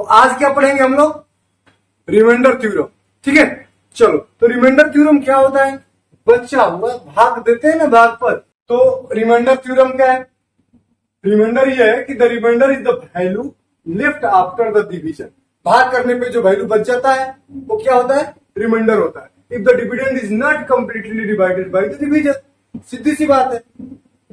तो आज क्या पढ़ेंगे हम लोग? Remainder theorem. ठीक है, चलो। तो रिमाइंडर थ्योरम क्या होता है? बच्चा हुआ भाग देते हैं ना भाग पर, तो रिमाइंडर थ्योरम क्या है? रिमाइंडर ये है कि the remainder is the value left after the division. भाग करने पे जो वैल्यू बच जाता है वो क्या होता है? रिमाइंडर होता है। If the dividend is not completely divided by the division, सीधी सी बात है,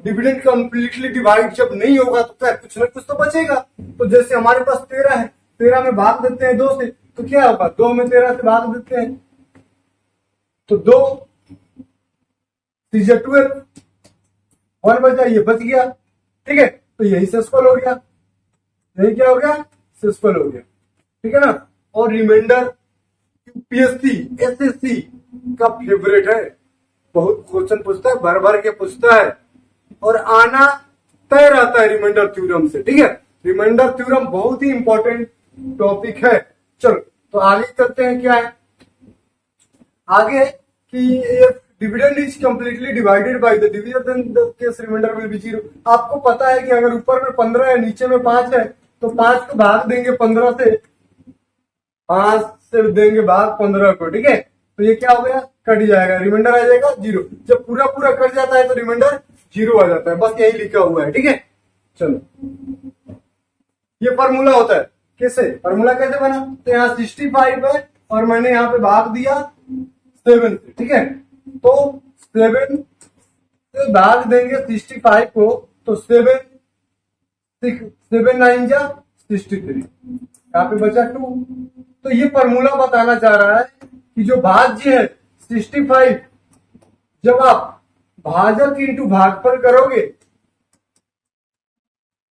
डिविडेंड कंप्लीटली डिवाइड जब नहीं होगा तो क्या कुछ ना कुछ तो बचेगा। तो जैसे हमारे पास 13 है, 13 में भाग देते हैं 2 से, तो क्या होगा? 2 में 13 से भाग देते हैं तो 2 3 12, 1 बचा, ये बच गया। ठीक है, तो यही सक्सेसफुल हो गया। यही क्या हो गया? सक्सेसफुल हो गया। ठीक है ना। और रिमाइंडर यूपीएससी एसएससी का फेवरेट है, बहुत क्वेश्चन पूछता है, भर भर के पूछता है और आना तय रहता है रिमाइंडर थ्योरम से। ठीक है, रिमाइंडर थ्योरम बहुत ही इंपॉर्टेंट टॉपिक है। चलो, तो आगे चलते हैं। क्या है आगे कि dividend is completely divided by the division then the case remainder will be 0। आपको पता है कि अगर ऊपर में 15 है, नीचे में 5 है, तो 5 को भाग देंगे 15 से, 5 से देंगे भाग 15 को। ठीक है, तो ये क्या हो गया? कट जाएगा, रिमाइंडर आ जाएगा 0। जब पूरा पूरा कट जाता है तो रिमाइंडर 0 आ जाता है। बस यही लिखा हुआ है। ठीक है, चलो, ये फॉर्मूला होता है। कैसे फॉर्मूला कैसे बना? तो यहाँ 65 है और मैंने यहाँ पे भाग दिया 7 से। ठीक है, तो 7 से भाग देंगे 65 को, तो 7 9 जा 63, यहाँ पे बचा 2। तो ये फॉर्मूला बताना चाह रहा है कि जो भाज्य है 65, जब आप भाजक इंटू भागफल करोगे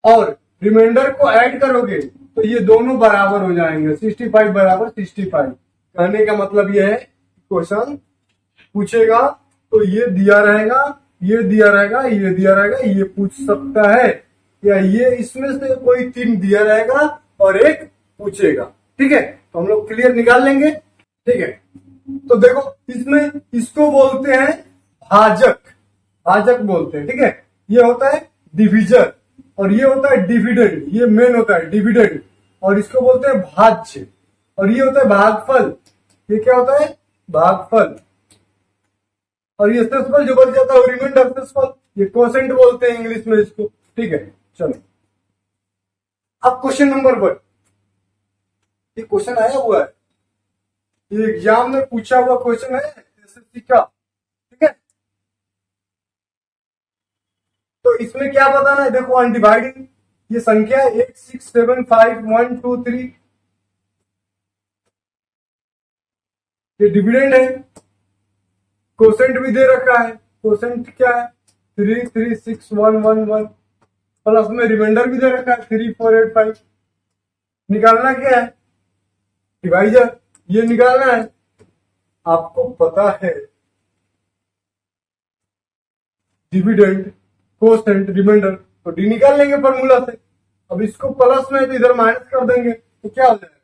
और रिमाइंडर को ऐड करोगे तो ये दोनों बराबर हो जाएंगे। 65 बराबर 65। कहने का मतलब ये है, क्वेश्चन पूछेगा तो ये दिया रहेगा, ये दिया रहेगा, ये दिया रहेगा, ये पूछ सकता है, या ये इसमें से कोई 3 दिया रहेगा और एक पूछेगा। ठीक है, तो हम लोग क्लियर निकाल लेंगे। ठीक है, तो देखो, इसमें इसको बोलते हैं भाजक, भाजक बोलते हैं। ठीक है, ये होता है डिविजन और ये होता है डिविडेंड, ये मेन होता है डिविडेंड, और इसको बोलते हैं भाज्य, और ये होता है भागफल। ये क्या होता है? भागफल। और ये सक्सेसफुल जो बच जाता है रिमाइंडर सक्सेसफुल, ये कोसेंट बोलते हैं इंग्लिश में इसको। ठीक है, चलो, अब क्वेश्चन नंबर 1। ये क्वेश्चन आया हुआ है, ये एग्जाम में पूछा हुआ क्वेश्चन है एसएससी का। ठीक है, तो इसमें क्या बताना है? देखो, अनडिवाइडिंग ये संख्या 8 6 7 5 1 2 3, ये डिविडेंड है। कोसेंट भी दे रखा है, कोसेंट क्या है? 3 3 6 1 1 1, प्लस में रिमाइंडर भी दे रखा है 3 4 8 5। निकालना क्या है? डिवाइजर, ये निकालना है। आपको पता है डिविडेंड, कोसेंट, रिमाइंडर, तो डी निकाल लेंगे फॉर्मूला से। अब इसको प्लस में तो इधर माइनस कर देंगे, तो क्या हो जाएगा?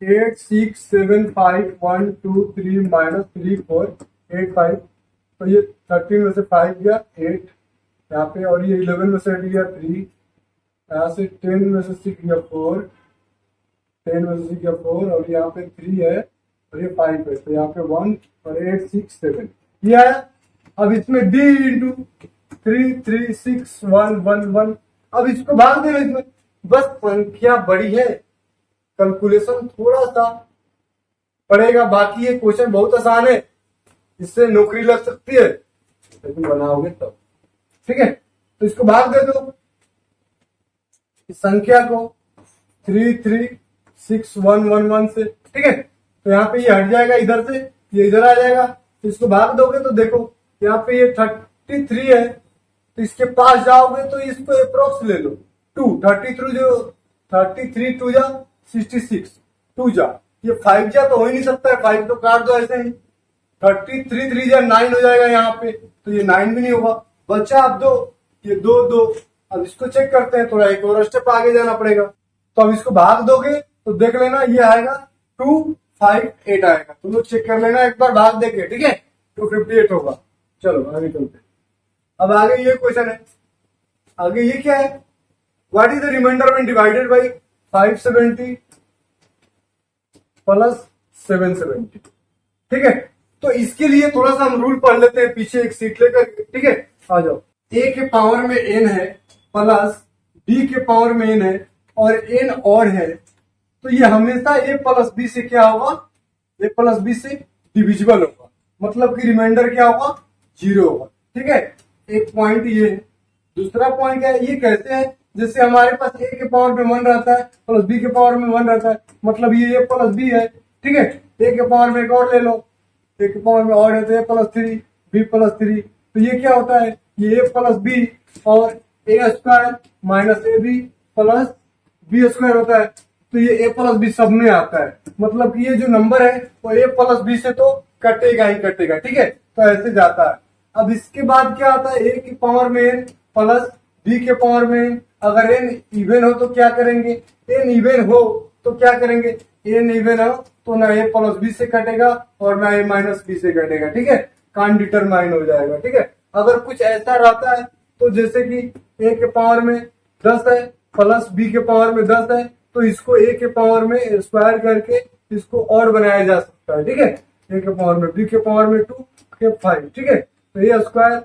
8 6 7 5 1 2 3 माइनस 3 4 8 5। तो ये 13 में से 5 गया 8 यहाँ पे, और ये 11 में से 8 गया 3, यहाँ से 10 में से 6 गया 4, 10 में से 6 गया 4, और यहाँ पे 3 है और ये 5 है, तो यहाँ पे 1 और 8 6 7 ये आया। अब इसमें d इंटू 3 3 6 1 1 1, अब इसको भाग देना इसमें। बस संख्या बड़ी है, कैलकुलेशन थोड़ा सा पड़ेगा, बाकी ये क्वेश्चन बहुत आसान है, इससे नौकरी लग सकती है लेकिन बनाओगे तब। ठीक है, तो इसको भाग दे दो इस संख्या को 3 3 6 1 1 1 से। ठीक है, तो यहाँ पे ये हट जाएगा इधर से, ये इधर आ जाएगा, तो इसको भाग दोगे तो देखो यहाँ पे ये 33 है, तो इसके पास जाओगे तो इसको अप्रोक्स ले लो 2 33 जो 33 2 जा 66 2 जा, ये 5 जा तो हो ही नहीं सकता है, 5 तो काट दो ऐसे ही, 33 3 जा 9 हो जाएगा यहाँ पे, तो ये 9 भी नहीं होगा, बचा अब 2, ये 2 2। अब इसको चेक करते हैं, थोड़ा एक और स्टेप आगे जाना पड़ेगा। तो अब इसको भाग दोगे तो देख लेना ये आएगा 2 5 8 आएगा, तुम लोग चेक कर लेना एक बार भाग देके। ठीक है, 258 होगा। चलो आगे चलते हैं। अब आगे ये क्वेश्चन है, आगे ये क्या है? What is the remainder when divided by 570? Plus 770। ठीक है, तो इसके लिए थोड़ा सा हम रूल पढ़ लेते हैं पीछे एक सीट लेकर। ठीक है, आ जाओ। ए के पावर में n है प्लस बी के पावर में n है और n और है, तो ये हमेशा a प्लस बी से क्या होगा, a प्लस बी से डिविजिबल होगा, मतलब कि रिमाइंडर क्या होगा, 0 होगा। ठीक है, एक पॉइंट ये है। दूसरा पॉइंट क्या है, ये कहते हैं जैसे हमारे पास a के पावर में 1 रहता है प्लस b के पावर में 1 रहता है, मतलब ये a प्लस बी है। ठीक है, a के पावर में एक और ले लो, a के पावर में और है तो a प्लस 3 b प्लस 3, तो ये क्या होता है, ये a प्लस बी और a square minus A B plus B square होता है, तो ये a प्लस बी सब में आता है, मतलब कि ये जो नंबर है वो a प्लस बी से तो कटेगा ही कटेगा। ठीक है, तो ऐसे जाता है। अब इसके बाद क्या आता है, a की पावर में n प्लस b के पावर में n, अगर n इवन हो तो क्या करेंगे, n इवन हो तो क्या करेंगे, n इवन हो तो ना a प्लस बी से कटेगा और ना a माइनस बी से कटेगा। ठीक है, कान डिटरमाइन हो जाएगा। ठीक है, अगर कुछ ऐसा रहता है तो जैसे कि a के पावर में 10 है प्लस b के पावर में 10 है, तो इसको a के पावर में स्क्वायर करके इसको और बनाया जा सकता है। ठीक है, a के पावर में, b के पावर में 2 के 5। ठीक है, तो a स्क्वायर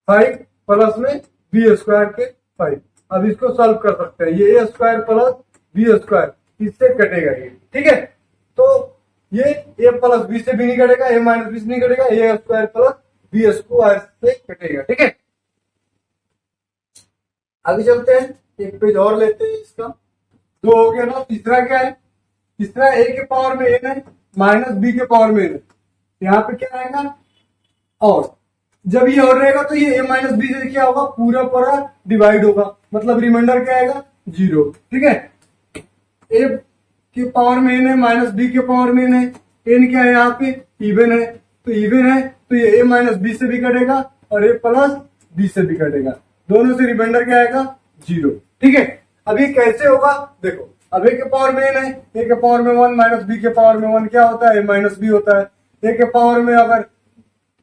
5 प्लस में बी स्क्वायर के 5। अब इसको सॉल्व कर सकते हैं, ये a square plus B square इससे कटेगा ये। ठीक है, तो ये a प्लस बी से भी नहीं कटेगा, a माइनस बी से नहीं कटेगा, a square plus B square से कटेगा। ठीक है, आगे चलते हैं, एक पेज और लेते हैं इसका। दो हो गया ना, तीसरा क्या है, तीसरा a के पावर में n है माइनस b के पावर में n है, यहाँ पे क्या रहेगा, और जब ये और रहेगा तो ये a माइनस बी से क्या होगा, पूरा पूरा डिवाइड होगा, मतलब रिमाइंडर क्या आएगा, 0। ठीक है, a के पावर में n है माइनस b के पावर में n है, n क्या है यहाँ पे, इवन है, तो इवन है तो ये a माइनस बी से भी कटेगा और a प्लस बी से भी कटेगा, दोनों से रिमाइंडर क्या आएगा, 0। ठीक है, अब ये कैसे होगा, देखो अब a के पावर में n है, a के पावर में 1 माइनस b के पावर में 1 क्या होता है, a माइनस बी होता है। a के पावर में अगर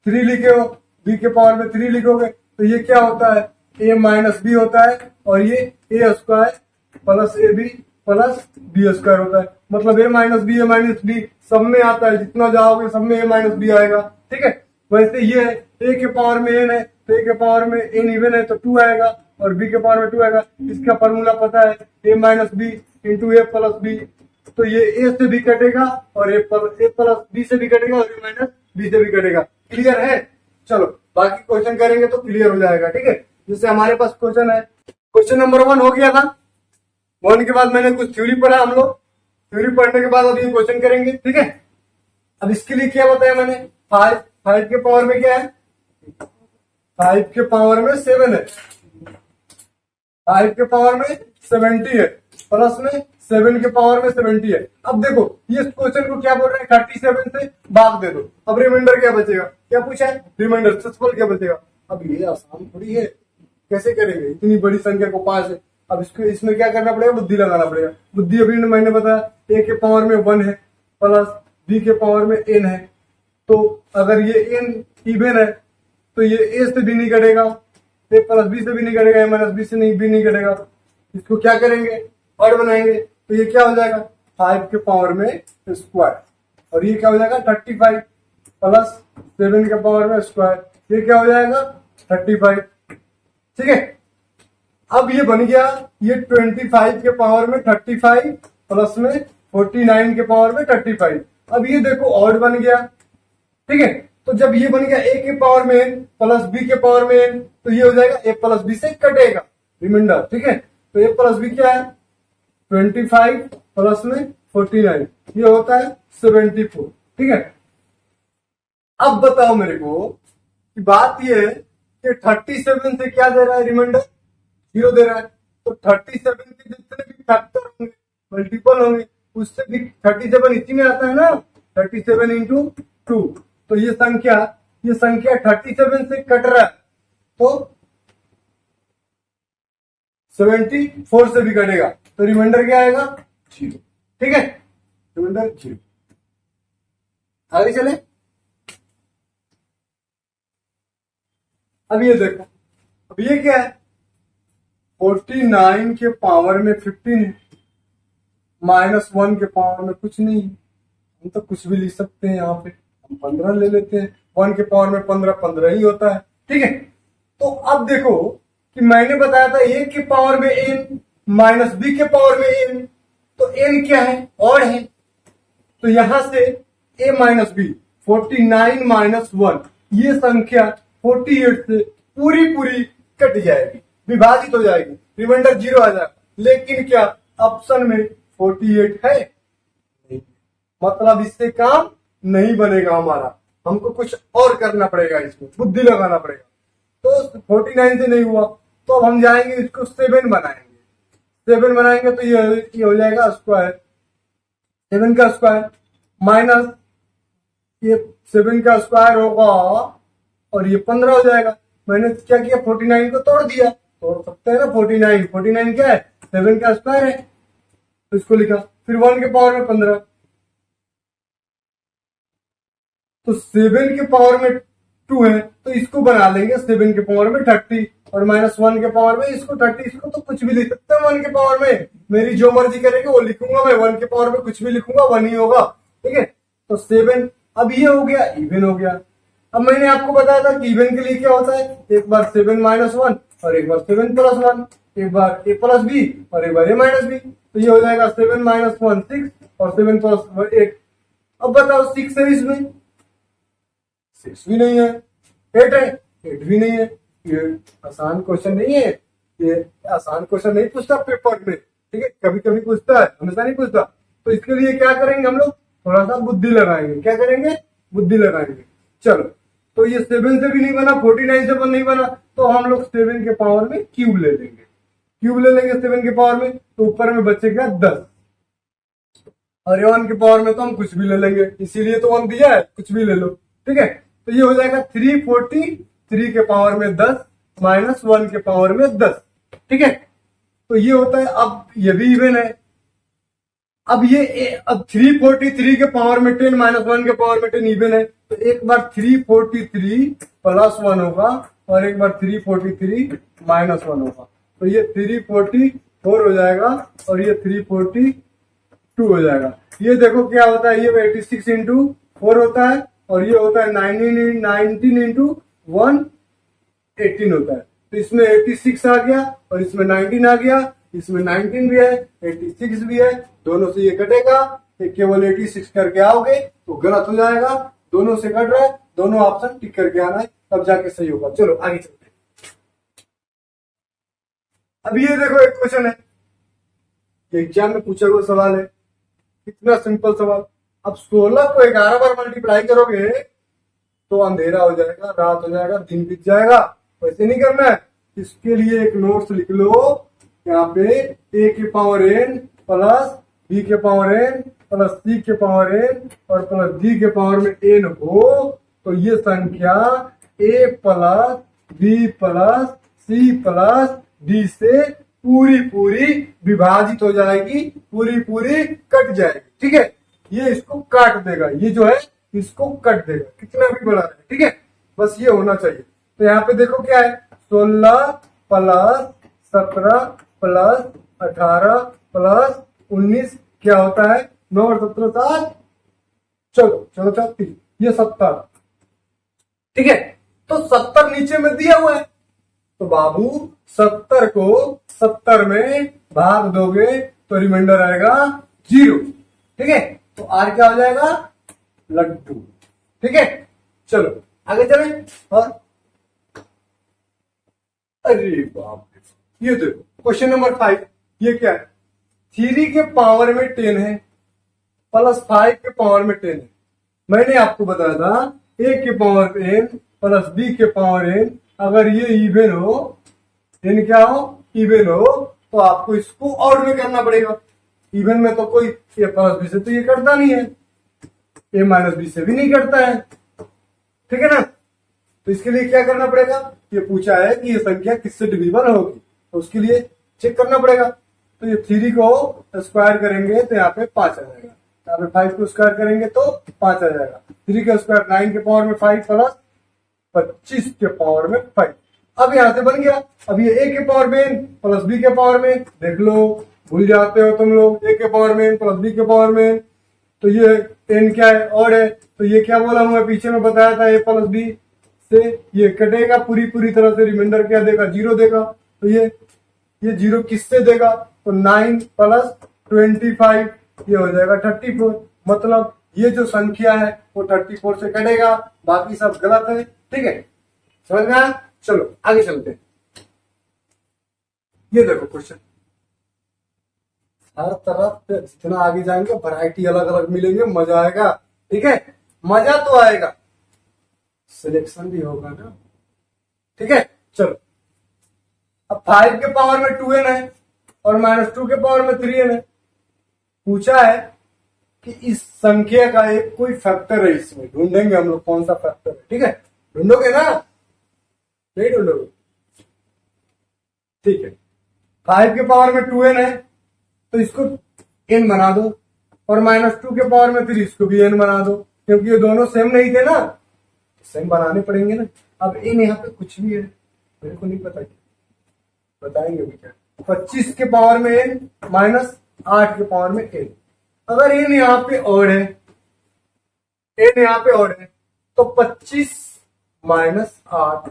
3 लिखे हो, b के पावर में 3 लिखोगे तो ये क्या होता है, a माइनस बी होता है और ये a square plus A B plus B square होता है, मतलब a माइनस बी सब में आता है, जितना जाओगे सब में a माइनस बी आएगा। ठीक है, वैसे ये है a के पावर में n है तो a के पावर में n इवन है तो 2 आएगा और b के पावर में 2 आएगा। इसका फॉर्मूला पता है, a minus B into A plus B, तो ये a से भी कटेगा और a प्लस बी से भी कटेगा और a माइनस बी से भी कटेगा। क्लियर है, चलो बाकी क्वेश्चन करेंगे तो क्लियर हो जाएगा। ठीक है, जैसे हमारे पास क्वेश्चन है, क्वेश्चन नंबर 1 हो गया था, 1 के बाद मैंने कुछ थ्योरी पढ़ा, हम लोग थ्योरी पढ़ने के बाद अभी क्वेश्चन करेंगे। ठीक है, अब इसके लिए क्या बताया मैंने, 5 के पावर में क्या है, 5 के पावर में 7 है, 5 के पावर में 70 है प्लस में 7 के पावर में 70 है। अब देखो ये क्वेश्चन को क्या बोल रहे हैं, 37 से भाग दे दो, अब रिमाइंडर क्या बचेगा, क्या पूछा है, रिमाइंडर सचफल क्या बचेगा। अब ये आसान थोड़ी है, कैसे करेंगे, इतनी बड़ी संख्या को 5 है, अब इसको इसमें क्या करना पड़ेगा, बुद्धि लगाना पड़ेगा। बुद्धि अभी मैंने बताया, a के पावर में 1 है प्लस b के पावर में n है, तो अगर ये n इवन है तो ये a से भी नहीं कटेगा, a प्लस b से भी नहीं कटेगा, a माइनस b से भी नहीं कटेगा। इसको क्या करेंगे, और बनाएंगे, तो ये क्या हो जाएगा, 5 के पावर में स्क्वायर, और ये क्या हो जाएगा 35 प्लस 7 के पावर में स्क्वायर, ये क्या हो जाएगा 35। ठीक है, अब ये बन गया, ये 25 के पावर में 35 प्लस में 49 के पावर में 35। अब ये देखो ऑड बन गया। ठीक है, तो जब ये बन गया a के पावर में n प्लस b के पावर में n, तो ये हो जाएगा a प्लस b से कटेगा रिमाइंडर। ठीक है, तो a प्लस b क्या है, 25 प्लस में 49, ये होता है 74। ठीक है, अब बताओ मेरे को कि बात ये है कि 37 से क्या दे रहा है, रिमाइंडर 0 दे रहा है, तो 37 के जितने भी फैक्टर होंगे, मल्टीपल होंगे, उससे भी 37 इसी में आता है ना, 37 इंटू 2, तो ये संख्या 37 से कट रहा है तो 74 से भी कटेगा, तो रिमाइंडर क्या आएगा, 0। ठीक है, रिमाइंडर 0। आगे चले, अब ये देखो, अब ये क्या है, 49 के पावर में 15 है, -1 के पावर में कुछ नहीं, हम तो कुछ भी लिख सकते हैं। यहाँ पे हम 15 ले लेते हैं, 1 के पावर में 15 15 ही होता है। ठीक है, तो अब देखो कि मैंने बताया था a के पावर में n माइनस b के पावर में n, तो n क्या है, और है, तो यहां से a माइनस बी 49 माइनस 1, ये संख्या 48 से पूरी पूरी कट जाएगी, विभाजित हो जाएगी, रिमाइंडर 0 आ जाएगा। लेकिन क्या ऑप्शन में 48 है नहीं, मतलब इससे काम नहीं बनेगा हमारा, हमको कुछ और करना पड़ेगा, इसमें बुद्धि लगाना पड़ेगा। तो 49 से नहीं हुआ, तो अब हम जाएंगे इसको 7 बनाएंगे। 7 बनाएंगे तो ये हो जाएगा स्क्वायर, 7 का स्क्वायर माइनस ये 7 का स्क्वायर होगा और ये 15 हो जाएगा। मैंने क्या किया, 49 को तोड़ दिया, तोड़ सकते हैं ना, 49 क्या है, 7 का स्क्वायर है, तो इसको लिखा। फिर 1 के पावर में 15, तो 7 के पावर में 2 है, तो इसको बना लेंगे 7 के पावर में 30, और माइनस 1 के पावर में इसको 30, इसको तो कुछ भी लिख सकते हैं 1 के पावर में, मेरी जो मर्जी करेंगे वो लिखूंगा मैं, 1 के पावर में कुछ भी लिखूंगा 1 ही होगा। ठीक है, तो 7, अब ये हो गया, इवन हो गया। अब मैंने आपको बताया था कि इवन के लिए क्या होता है, एक बार 7 माइनस 1 और एक बार 7 प्लस 1, एक बार a प्लस बी और एक बार a माइनस बी, तो ये हो जाएगा 7 माइनस 1 6 और 7 प्लस 8। अब बताओ 6 है इसमें, 6 भी नहीं है, 8 है, 8 भी नहीं है। ये आसान क्वेश्चन नहीं है, ये आसान क्वेश्चन नहीं पूछता पेपर में। ठीक है, कभी कभी पूछता है, हमेशा नहीं पूछता। तो इसके लिए क्या करेंगे हम लोग, थोड़ा सा बुद्धि लगाएंगे। क्या करेंगे, बुद्धि लगाएंगे। चलो, तो ये 7 से भी नहीं बना, 49 से नहीं बना, तो हम लोग 7 के पावर में क्यूब ले लेंगे। क्यूब ले लेंगे 7 के पावर में, तो ऊपर में बचेगा 10, और 1 के पावर में तो हम कुछ भी ले लेंगे, इसीलिए तो 1 दिया है, कुछ भी ले लो। ठीक है, तो ये हो जाएगा 343 के पावर में 10 माइनस 1 के पावर में 10। ठीक है, तो ये होता है। अब ये भी इवन है, अब 343 के पावर में 10 माइनस 1 के पावर में 10 इवन है, तो एक बार 343 प्लस 1 होगा और एक बार 343 माइनस 1 होगा, तो ये 344 हो जाएगा और ये 342 हो जाएगा। ये देखो क्या होता है, ये 86 इंटू 4 होता है और ये होता है 19 इंटू 1 18 होता है। तो इसमें 86 आ गया और इसमें 19 आ गया, इसमें 19 भी है, 86 भी है, दोनों से ये कटेगा, केवल 86 करके आओगे तो गलत हो जाएगा, दोनों से कट रहा है, दोनों ऑप्शन टिक करके आना है, तब जाके सही होगा। चलो आगे चलते हैं। अब ये देखो एक क्वेश्चन है, एग्जाम में पूछा हुआ सवाल है, कितना सिंपल सवाल। अब 16 को 11 बार मल्टीप्लाई करोगे तो अंधेरा हो जाएगा, रात हो जाएगा, दिन बीत जाएगा, वैसे नहीं करना है। इसके लिए एक नोट्स लिख लो, यहाँ पे a के पावर n प्लस b के पावर n प्लस c के पावर n और प्लस d के पावर में n हो, तो ये संख्या a plus b plus c plus d से पूरी पूरी विभाजित हो जाएगी, पूरी पूरी कट जाएगी। ठीक है, ये इसको काट देगा, ये जो है इसको कट देगा, कितना भी बड़ा है। ठीक है, बस ये होना चाहिए। तो यहाँ पे देखो क्या है, 16 प्लस 17 प्लस 18 प्लस 19 क्या होता है, 9 और 17 7 14 34, ये 70। ठीक है, तो 70 नीचे में दिया हुआ है, तो बाबू 70 को 70 में भाग दोगे तो रिमाइंडर आएगा 0। ठीक है, तो आर क्या हो जाएगा, लड्डू। ठीक है, चलो आगे चले। और अरे बाप, ये देखो क्वेश्चन नंबर 5, ये क्या है, 3 के पावर में 10 है प्लस 5 के पावर में 10 है। मैंने आपको बताया था a के पावर n प्लस b के पावर n, अगर ये इवन हो, n क्या हो, इवन हो, तो आपको इसको और में करना पड़ेगा। इवन में तो कोई a प्लस b से तो ये करता नहीं है, a माइनस b से भी नहीं करता है। ठीक है ना, तो इसके लिए क्या करना पड़ेगा, ये पूछा है कि ये संख्या किससे डिविजिबल होगी, तो उसके लिए चेक करना पड़ेगा। तो ये 3 को स्क्वायर करेंगे तो यहाँ पे 5 आ जाएगा, यहाँ पे 5 को स्क्वायर करेंगे तो 5 आ जाएगा। 3 का स्क्वायर 9 के पावर में 5 प्लस 25 के पावर में 5। अब यहाँ से बन गया। अब ये a के पावर में n प्लस b के पावर में, देख लो भूल जाते हो तुम लोग, a के पावर में n प्लस b के पावर में n, तो ये n क्या है, ऑड है, तो ये क्या बोला हुआ पीछे में बताया था, a प्लस b से ये कटेगा पूरी तरह से, रिमाइंडर क्या देगा, 0 देगा। तो ये 0 किससे देगा, तो 9 प्लस 25 ये हो जाएगा 34। मतलब ये जो संख्या है वो 34 से कटेगा, बाकी सब गलत है। ठीक है, समझ में आया? चलो आगे चलते हैं। ये देखो क्वेश्चन, हर तरफ जितना आगे जाएंगे वैरायटी अलग अलग मिलेंगे, मजा आएगा। ठीक है, मजा तो आएगा, सिलेक्शन भी होगा ना। ठीक है, चलो अब 5 के पावर में 2n है और -2 के पावर में 3n है। पूछा है कि इस संख्या का एक कोई फैक्टर है, इसमें ढूंढेंगे हम लोग कौन सा फैक्टर है। ठीक है, ढूंढोगे ना, नहीं ढूंढोगे? ठीक है, 5 के पावर में 2n है तो इसको n बना दो, और -2 के पावर में फिर इसको भी n बना दो, क्योंकि ये दोनों सेम नहीं थे ना, सेम बनाने पड़ेंगे ना। अब n यहाँ पे कुछ भी है, मेरे को नहीं पता, बताएंगे भी क्या। 25 के पावर में n -8 के पावर में n, अगर n यहाँ पे ऑड है, n यहाँ पे ऑड है, तो 25 -8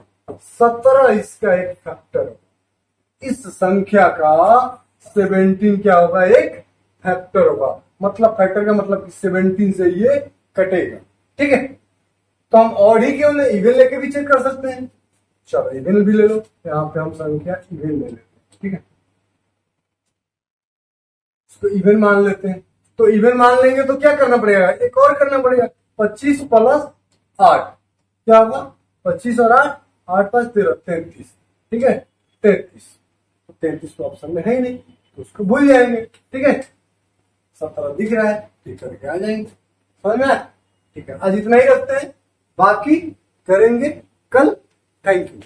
17 इसका एक फैक्टर है। इस संख्या का 17 क्या होगा, एक फैक्टर होगा। मतलब फैक्टर का मतलब 17 से ये कटेगा। ठीक है, तो हम ऑड ही क्यों नहीं, इवन लेके भी चेक कर सकते हैं। चलो इवन भी ले लो, यहाँ पे हम संख्या इवन ले लेते हैं। ठीक है, इसको इवन मान लेते हैं। तो इवन मान लेंगे तो क्या करना पड़ेगा, एक और करना पड़ेगा, 25 प्लस 8 क्या होगा, 25 और 8, 8 5 13 33। ठीक है, 33, तो 33 तो ऑप्शन में है ही नहीं, तो उसको भूल जाएंगे। ठीक है, 17 दिख रहा है, ठीक करके आ जाएंगे। समझ में आया? ठीक है, आज इतना ही रखते हैं, बाकी करेंगे कल। Thank you.